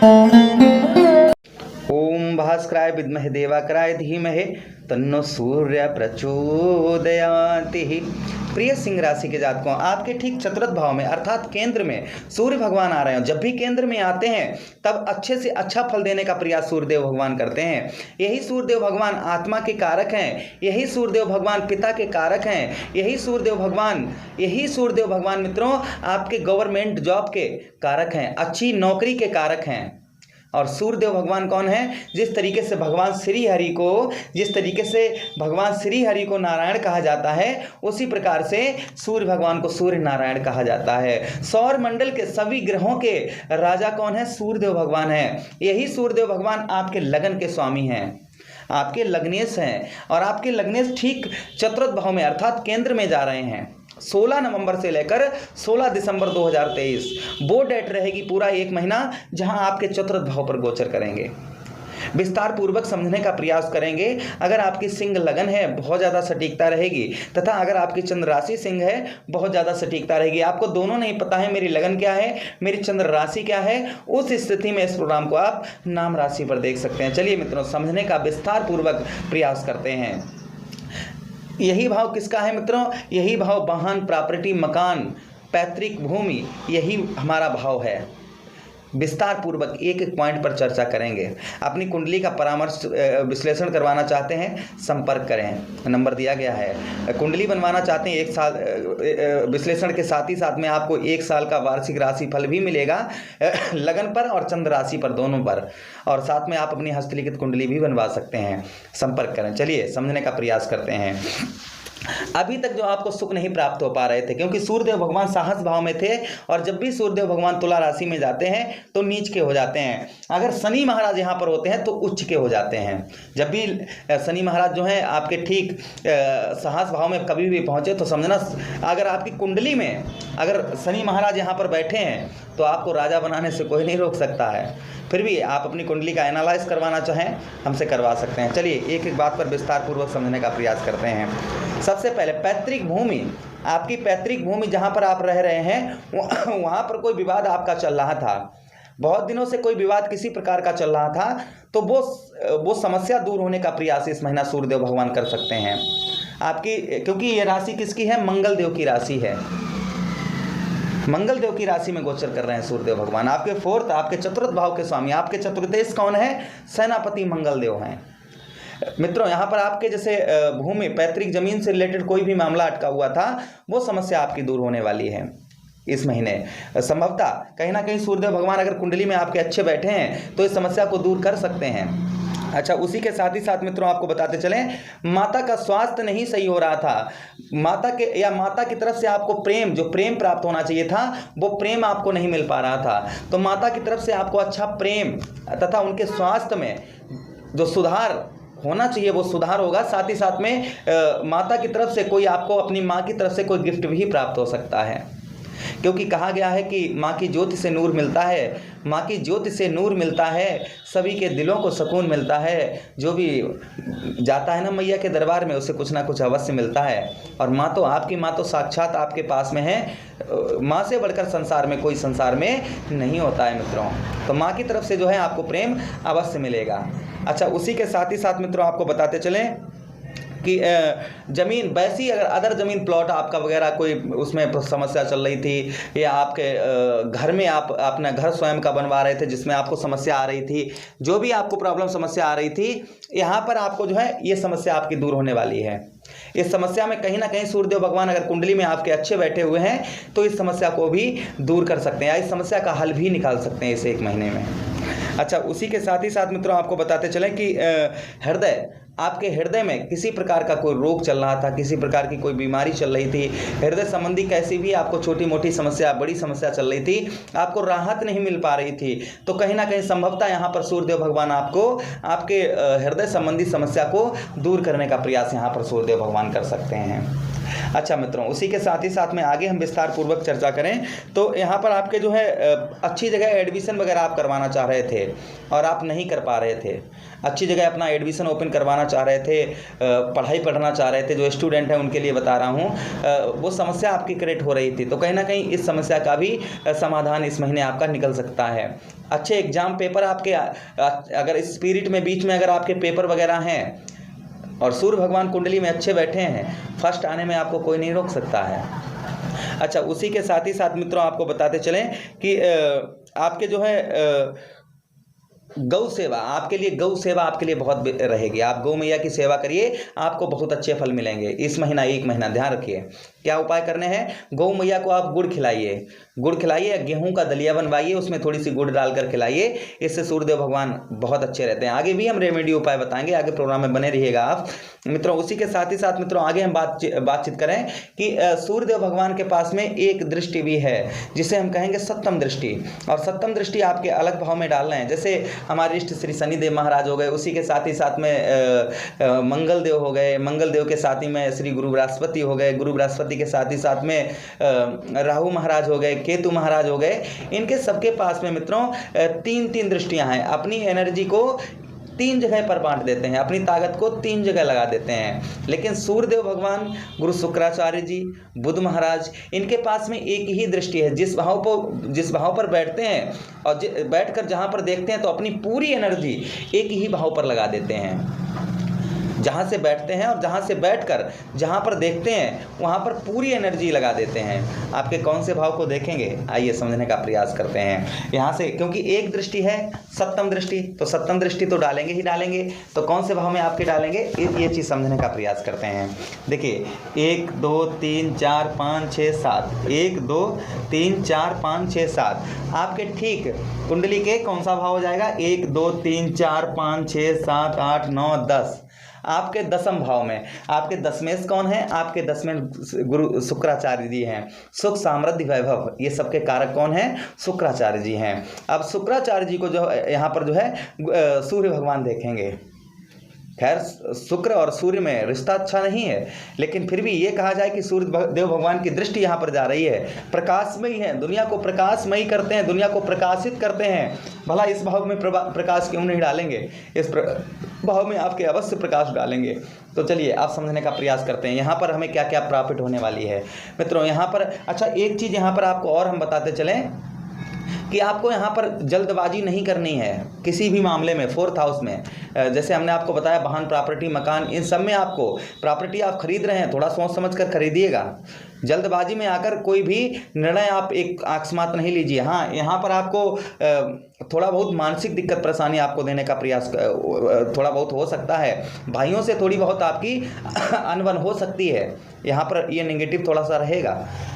ओम भास्कराय विद्महे देवाकराय धीमहि तन्नो सूर्य प्रचोदयाति। प्रिय सिंह राशि के जातकों, आपके ठीक चतुर्थ भाव में अर्थात केंद्र में सूर्य भगवान आ रहे हैं। जब भी केंद्र में आते हैं तब अच्छे से अच्छा फल देने का प्रयास सूर्यदेव भगवान करते हैं। यही सूर्यदेव भगवान आत्मा के कारक हैं, यही सूर्यदेव भगवान पिता के कारक हैं, यही सूर्यदेव भगवान मित्रों आपके गवर्नमेंट जॉब के कारक हैं, अच्छी नौकरी के कारक हैं। और सूर्यदेव भगवान कौन है? जिस तरीके से भगवान श्री हरि को नारायण कहा जाता है, उसी प्रकार से सूर्य भगवान को सूर्य नारायण कहा जाता है। सौर मंडल के सभी ग्रहों के राजा कौन है? सूर्यदेव भगवान है। यही सूर्यदेव भगवान आपके लगन के स्वामी हैं, आपके लग्नेश हैं, और आपके लग्नेश ठीक चतुर्थ भाव में अर्थात केंद्र में जा रहे हैं। 16 नवंबर से लेकर 16 दिसंबर 2023 वो डेट रहेगी पूरा एक महीना जहां आपके चतुर्थ भाव पर गोचर करेंगे। विस्तार पूर्वक समझने का प्रयास करेंगे। अगर आपकी सिंह लगन है बहुत ज़्यादा सटीकता रहेगी, तथा अगर आपकी चंद्र राशि सिंह है बहुत ज़्यादा सटीकता रहेगी। आपको दोनों नहीं पता है मेरी लगन क्या है, मेरी चंद्र राशि क्या है, उस स्थिति में इस प्रोग्राम को आप नाम राशि पर देख सकते हैं। चलिए मित्रों, समझने का विस्तार पूर्वक प्रयास करते हैं। यही भाव किसका है मित्रों? यही भाव वाहन, प्रॉपर्टी, मकान, पैतृक भूमि, यही हमारा भाव है। विस्तार पूर्वक एक एक पॉइंट पर चर्चा करेंगे। अपनी कुंडली का परामर्श विश्लेषण करवाना चाहते हैं, संपर्क करें, नंबर दिया गया है। कुंडली बनवाना चाहते हैं, एक साल विश्लेषण के साथ ही साथ में आपको एक साल का वार्षिक राशि फल भी मिलेगा लगन पर और चंद्र राशि पर, दोनों पर, और साथ में आप अपनी हस्तलिखित कुंडली भी बनवा सकते हैं। संपर्क करें। चलिए समझने का प्रयास करते हैं। अभी तक जो आपको सुख नहीं प्राप्त हो पा रहे थे, क्योंकि सूर्यदेव भगवान साहस भाव में थे, और जब भी सूर्यदेव भगवान तुला राशि में जाते हैं तो नीच के हो जाते हैं। अगर शनि महाराज यहाँ पर होते हैं तो उच्च के हो जाते हैं। जब भी शनि महाराज जो हैं आपके ठीक साहस भाव में कभी भी पहुँचे तो समझना, अगर आपकी कुंडली में अगर शनि महाराज यहाँ पर बैठे हैं तो आपको राजा बनाने से कोई नहीं रोक सकता है। फिर भी आप अपनी कुंडली का एनालाइज करवाना चाहें, हमसे करवा सकते हैं। चलिए एक एक बात पर विस्तार पूर्वक समझने का प्रयास करते हैं। सबसे पहले पैतृक भूमि, आपकी पैतृक भूमि जहाँ पर आप रह रहे हैं वहाँ पर कोई विवाद आपका चल रहा था, बहुत दिनों से कोई विवाद किसी प्रकार का चल रहा था, तो वो समस्या दूर होने का प्रयास इस महीना सूर्यदेव भगवान कर सकते हैं आपकी। क्योंकि ये राशि किसकी है? मंगल देव की राशि है। मंगल देव की राशि में गोचर कर रहे हैं सूर्यदेव भगवान। आपके फोर्थ, आपके चतुर्थ भाव के स्वामी, आपके चतुर्देश कौन है? सेनापति मंगल देव हैं। मित्रों, यहाँ पर आपके जैसे भूमि, पैतृक जमीन से रिलेटेड कोई भी मामला अटका हुआ था, वो समस्या आपकी दूर होने वाली है इस महीने। संभवतः कहीं ना कहीं सूर्यदेव भगवान अगर कुंडली में आपके अच्छे बैठे हैं तो इस समस्या को दूर कर सकते हैं। अच्छा, उसी के साथ ही साथ मित्रों आपको बताते चलें, माता का स्वास्थ्य नहीं सही हो रहा था, माता की तरफ से आपको प्रेम, जो प्रेम प्राप्त होना चाहिए था वो प्रेम आपको नहीं मिल पा रहा था। तो माता की तरफ से आपको अच्छा प्रेम तथा उनके स्वास्थ्य में जो सुधार होना चाहिए वो सुधार होगा। साथ ही साथ में माता की तरफ से कोई आपको, अपनी माँ की तरफ से कोई गिफ्ट भी प्राप्त हो सकता है, क्योंकि कहा गया है कि माँ की ज्योति से नूर मिलता है, माँ की ज्योति से नूर मिलता है, सभी के दिलों को सुकून मिलता है। जो भी जाता है ना मैया के दरबार में, उसे कुछ ना कुछ अवश्य मिलता है। और माँ तो आपकी माँ तो साक्षात आपके पास में है। माँ से बढ़कर संसार में कोई संसार में नहीं होता है मित्रों। तो माँ की तरफ से जो है आपको प्रेम अवश्य मिलेगा। अच्छा, उसी के साथ ही साथ मित्रों आपको बताते चलें कि ज़मीन वैसी, अगर अदर ज़मीन प्लॉट आपका वगैरह कोई उसमें समस्या चल रही थी, या आपके घर में आप अपना घर स्वयं का बनवा रहे थे जिसमें आपको समस्या आ रही थी, जो भी आपको प्रॉब्लम समस्या आ रही थी, यहाँ पर आपको जो है ये समस्या आपकी दूर होने वाली है। इस समस्या में कहीं ना कहीं सूर्यदेव भगवान अगर कुंडली में आपके अच्छे बैठे हुए हैं तो इस समस्या को भी दूर कर सकते हैं, या इस समस्या का हल भी निकाल सकते हैं इस एक महीने में। अच्छा, उसी के साथ ही साथ मित्रों आपको बताते चलें कि आपके हृदय में किसी प्रकार का कोई रोग चल रहा था, किसी प्रकार की कोई बीमारी चल रही थी, हृदय संबंधी कैसी भी आपको छोटी मोटी समस्या, बड़ी समस्या चल रही थी, आपको राहत नहीं मिल पा रही थी, तो कहीं ना कहीं संभवतः यहाँ पर सूर्यदेव भगवान आपको आपके हृदय संबंधी समस्या को दूर करने का प्रयास यहाँ पर सूर्यदेव भगवान कर सकते हैं। अच्छा मित्रों, उसी के साथ ही साथ में आगे हम विस्तार पूर्वक चर्चा करें तो यहाँ पर आपके जो है अच्छी जगह एडमिशन वगैरह आप करवाना चाह रहे थे और आप नहीं कर पा रहे थे, अच्छी जगह अपना एडमिशन ओपन करवाना चाह रहे थे, पढ़ाई पढ़ना चाह रहे थे, जो स्टूडेंट हैं उनके लिए बता रहा हूँ, वो समस्या आपकी क्रिएट हो रही थी, तो कहीं ना कहीं इस समस्या का भी समाधान इस महीने आपका निकल सकता है। अच्छे एग्जाम पेपर आपके अगर इस स्पिरिट में बीच में अगर आपके पेपर वगैरह हैं और सूर्य भगवान कुंडली में अच्छे बैठे हैं, फर्स्ट आने में आपको कोई नहीं रोक सकता है। अच्छा, उसी के साथ ही साथ मित्रों आपको बताते चलें कि आपके जो है गौ सेवा आपके लिए, गौ सेवा आपके लिए बहुत रहेगी। आप गौ मैया की सेवा करिए, आपको बहुत अच्छे फल मिलेंगे इस महीना, एक महीना ध्यान रखिए। क्या उपाय करने हैं? गौ मैया को आप गुड़ खिलाइए, गुड़ खिलाइए, गेहूं का दलिया बनवाइए, उसमें थोड़ी सी गुड़ डालकर खिलाइए, इससे सूर्यदेव भगवान बहुत अच्छे रहते हैं। आगे भी हम रेमेडी उपाय बताएंगे, आगे प्रोग्राम में बने रहिएगा आप मित्रों। उसी के साथ ही साथ मित्रों आगे हम बातचीत करें कि सूर्यदेव भगवान के पास में एक दृष्टि भी है जिसे हम कहेंगे सप्तम दृष्टि, और सप्तम दृष्टि आपके अलग भाव में डालना है। जैसे हमारे इष्ट श्री शनिदेव महाराज हो गए, उसी के साथ ही साथ में मंगल देव हो गए, मंगल देव के साथ ही में श्री गुरु बृहस्पति हो गए, गुरु बृहस्पति के साथ ही साथ में राहु महाराज हो गए, केतु महाराज हो गए। इनके सबके पास में मित्रों तीन तीन दृष्टियां हैं। अपनी एनर्जी को तीन जगह पर बांट देते हैं, अपनी ताकत को तीन जगह लगा देते हैं। लेकिन सूर्यदेव भगवान, गुरु शुक्राचार्य जी, बुध महाराज, इनके पास में एक ही दृष्टि है। जिस भाव पर बैठते हैं और बैठकर जहां पर देखते हैं तो अपनी पूरी एनर्जी एक ही भाव पर लगा देते हैं। जहाँ से बैठते हैं और जहाँ से बैठकर जहाँ पर देखते हैं वहाँ पर पूरी एनर्जी लगा देते हैं। आपके कौन से भाव को देखेंगे, आइए समझने का प्रयास करते हैं यहाँ से। क्योंकि एक दृष्टि है सप्तम दृष्टि, तो सप्तम दृष्टि तो डालेंगे ही डालेंगे, तो कौन से भाव में आपके डालेंगे ये चीज़ समझने का प्रयास करते हैं। देखिए 1 2 3 4 5 6 7, 1 2 3 4 5 6 7 आपके ठीक कुंडली के कौन सा भाव हो जाएगा? 1 2 3 4 5 6 7 8 9 10 आपके दसम भाव में। आपके दसमें कौन है? आपके दसमें गुरु शुक्राचार्य जी हैं। सुख समृद्धि वैभव ये सबके कारक कौन हैं? शुक्राचार्य जी हैं। अब शुक्राचार्य जी को जो यहाँ पर जो है सूर्य भगवान देखेंगे। खैर शुक्र और सूर्य में रिश्ता अच्छा नहीं है, लेकिन फिर भी ये कहा जाए कि सूर्य देव भगवान की दृष्टि यहाँ पर जा रही है। प्रकाशमयी है, दुनिया को प्रकाशमयी करते हैं, दुनिया को प्रकाशित करते हैं। भला इस भाव में प्रकाश क्यों नहीं डालेंगे? इस भाव में आपके अवश्य प्रकाश डालेंगे। तो चलिए आप समझने का प्रयास करते हैं यहाँ पर हमें क्या क्या प्रॉफिट होने वाली है मित्रों। यहाँ पर अच्छा एक चीज़ यहाँ पर आपको और हम बताते चलें कि आपको यहाँ पर जल्दबाजी नहीं करनी है किसी भी मामले में। 4th हाउस में जैसे हमने आपको बताया वाहन, प्रॉपर्टी, मकान, इन सब में आपको प्रॉपर्टी आप खरीद रहे हैं, थोड़ा सोच समझ कर खरीदिएगा। जल्दबाजी में आकर कोई भी निर्णय आप एक अकस्मात नहीं लीजिए। हाँ, यहाँ पर आपको थोड़ा बहुत मानसिक दिक्कत परेशानी आपको देने का प्रयास थोड़ा बहुत हो सकता है। भाइयों से थोड़ी बहुत आपकी अनबन हो सकती है, यहाँ पर ये नेगेटिव थोड़ा सा रहेगा।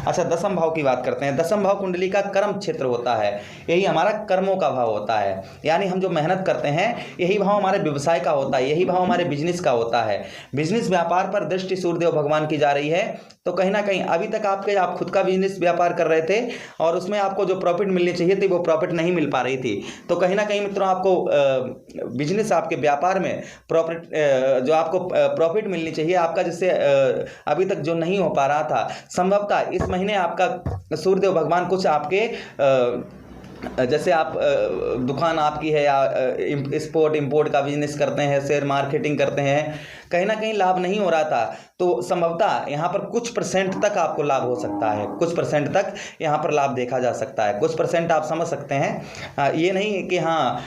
अच्छा, दसम भाव की बात करते हैं। दसम भाव कुंडली का कर्म क्षेत्र होता है, यही हमारा कर्मों का भाव होता है। यानी हम जो मेहनत करते हैं यही भाव हमारे व्यवसाय का होता है, यही भाव हमारे बिजनेस का होता है। बिजनेस व्यापार पर दृष्टि सूर्यदेव भगवान की जा रही है, तो कहीं ना कहीं अभी तक आप खुद का बिजनेस व्यापार कर रहे थे और उसमें आपको जो प्रॉफिट मिलनी चाहिए थी वो प्रॉफिट नहीं मिल पा रही थी। तो कहीं ना कहीं मित्रों आपको बिजनेस, आपके व्यापार में प्रॉफिट जो आपको प्रॉफिट मिलनी चाहिए आपका, जिससे अभी तक जो नहीं हो पा रहा था, संभवतः इस महीने आपका सूर्यदेव भगवान कुछ आपके जैसे आप दुकान आपकी है या एक्सपोर्ट इंपोर्ट का बिजनेस करते हैं, शेयर मार्केटिंग करते हैं, कहीं ना कहीं लाभ नहीं हो रहा था, तो संभवतः यहाँ पर कुछ % तक आपको लाभ हो सकता है। कुछ % तक यहाँ पर लाभ देखा जा सकता है। कुछ % आप समझ सकते हैं, ये नहीं कि हाँ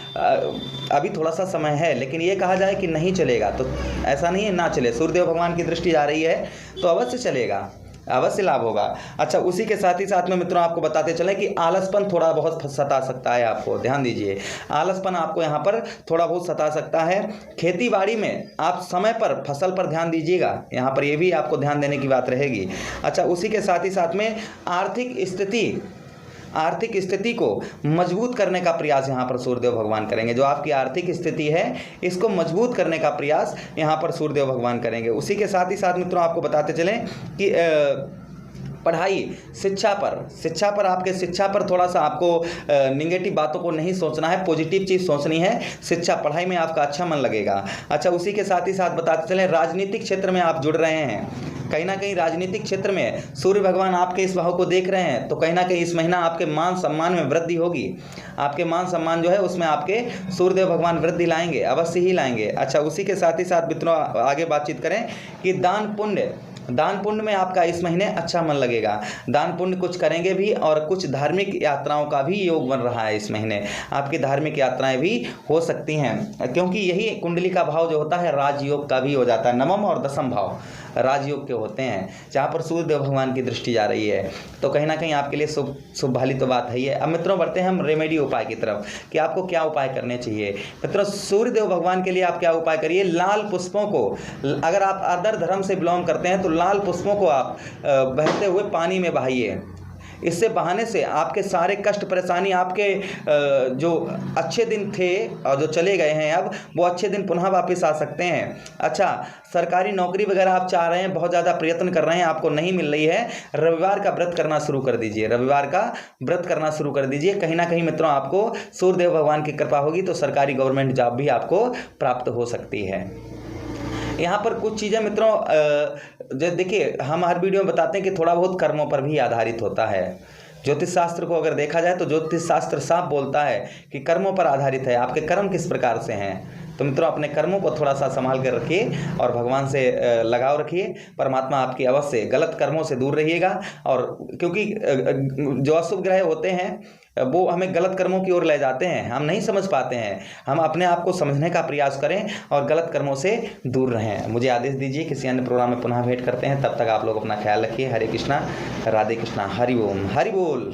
अभी थोड़ा सा समय है, लेकिन ये कहा जाए कि नहीं चलेगा तो ऐसा नहीं है ना चले। सूर्यदेव भगवान की दृष्टि जा रही है तो अवश्य चलेगा, अवश्य लाभ होगा। अच्छा, उसी के साथ ही साथ में मित्रों आपको बताते चलें कि आलसपन थोड़ा बहुत सता सकता है आपको, ध्यान दीजिए। आलसपन आपको यहाँ पर थोड़ा बहुत सता सकता है। खेती बाड़ी में आप समय पर फसल पर ध्यान दीजिएगा, यहाँ पर ये भी आपको ध्यान देने की बात रहेगी। अच्छा, उसी के साथ ही साथ में आर्थिक स्थिति को मजबूत करने का प्रयास यहाँ पर सूर्यदेव भगवान करेंगे। जो आपकी आर्थिक स्थिति है इसको मजबूत करने का प्रयास यहाँ पर सूर्यदेव भगवान करेंगे। उसी के साथ ही साथ मित्रों आपको बताते चलें कि पढ़ाई, शिक्षा पर आपके शिक्षा पर थोड़ा सा आपको निगेटिव बातों को नहीं सोचना है, पॉजिटिव चीज़ सोचनी है। शिक्षा पढ़ाई में आपका अच्छा मन लगेगा। अच्छा, उसी के साथ ही साथ बताते चलें राजनीतिक क्षेत्र में आप जुड़ रहे हैं, कहीं ना कहीं राजनीतिक क्षेत्र में सूर्य भगवान आपके इस भाव को देख रहे हैं, तो कहीं ना कहीं इस महीना आपके मान सम्मान में वृद्धि होगी। आपके मान सम्मान जो है उसमें आपके सूर्यदेव भगवान वृद्धि लाएंगे, अवश्य ही लाएंगे। अच्छा, उसी के साथ ही साथ मित्रों आगे बातचीत करें कि दान पुण्य में आपका इस महीने अच्छा मन लगेगा। दान पुण्य कुछ करेंगे भी, और कुछ धार्मिक यात्राओं का भी योग बन रहा है। इस महीने आपकी धार्मिक यात्राएं भी हो सकती हैं, क्योंकि यही कुंडली का भाव जो होता है राजयोग का भी हो जाता है। नवम और दसम भाव राजयोग के होते हैं, जहाँ पर सूर्यदेव भगवान की दृष्टि जा रही है, तो कहीं ना कहीं आपके लिए शुभ भाली तो बात है ही है। अब मित्रों बढ़ते हैं हम रेमेडी उपाय की तरफ कि आपको क्या उपाय करने चाहिए। मित्रों, सूर्यदेव भगवान के लिए आप क्या उपाय करिए। लाल पुष्पों को, अगर आप आदर धर्म से बिलोंग करते हैं तो लाल पुष्पों को आप बहते हुए पानी में बहाइए। इससे बहाने से आपके सारे कष्ट परेशानी, आपके जो अच्छे दिन थे और जो चले गए हैं अब, वो अच्छे दिन पुनः वापस आ सकते हैं। अच्छा, सरकारी नौकरी वगैरह आप चाह रहे हैं, बहुत ज़्यादा प्रयत्न कर रहे हैं, आपको नहीं मिल रही है, रविवार का व्रत करना शुरू कर दीजिए। रविवार का व्रत करना शुरू कर दीजिए। कहीं ना कहीं मित्रों आपको सूर्यदेव भगवान की कृपा होगी तो सरकारी गवर्नमेंट जॉब भी आपको प्राप्त हो सकती है। यहाँ पर कुछ चीज़ें मित्रों जो देखिए, हम हर वीडियो में बताते हैं कि थोड़ा बहुत कर्मों पर भी आधारित होता है। ज्योतिष शास्त्र को अगर देखा जाए तो ज्योतिष शास्त्र साफ बोलता है कि कर्मों पर आधारित है। आपके कर्म किस प्रकार से हैं, तो मित्रों अपने कर्मों को थोड़ा सा संभाल कर रखिए और भगवान से लगाव रखिए। परमात्मा आपकी अवश्य, गलत कर्मों से दूर रहिएगा। और क्योंकि जो अशुभ ग्रह होते हैं वो हमें गलत कर्मों की ओर ले जाते हैं, हम नहीं समझ पाते हैं। हम अपने आप को समझने का प्रयास करें और गलत कर्मों से दूर रहें। मुझे आदेश दीजिए, किसी अन्य प्रोग्राम में पुनः भेंट करते हैं। तब तक आप लोग अपना ख्याल रखिए। हरे कृष्णा, राधे कृष्णा, हरि ओम, हरि बोल।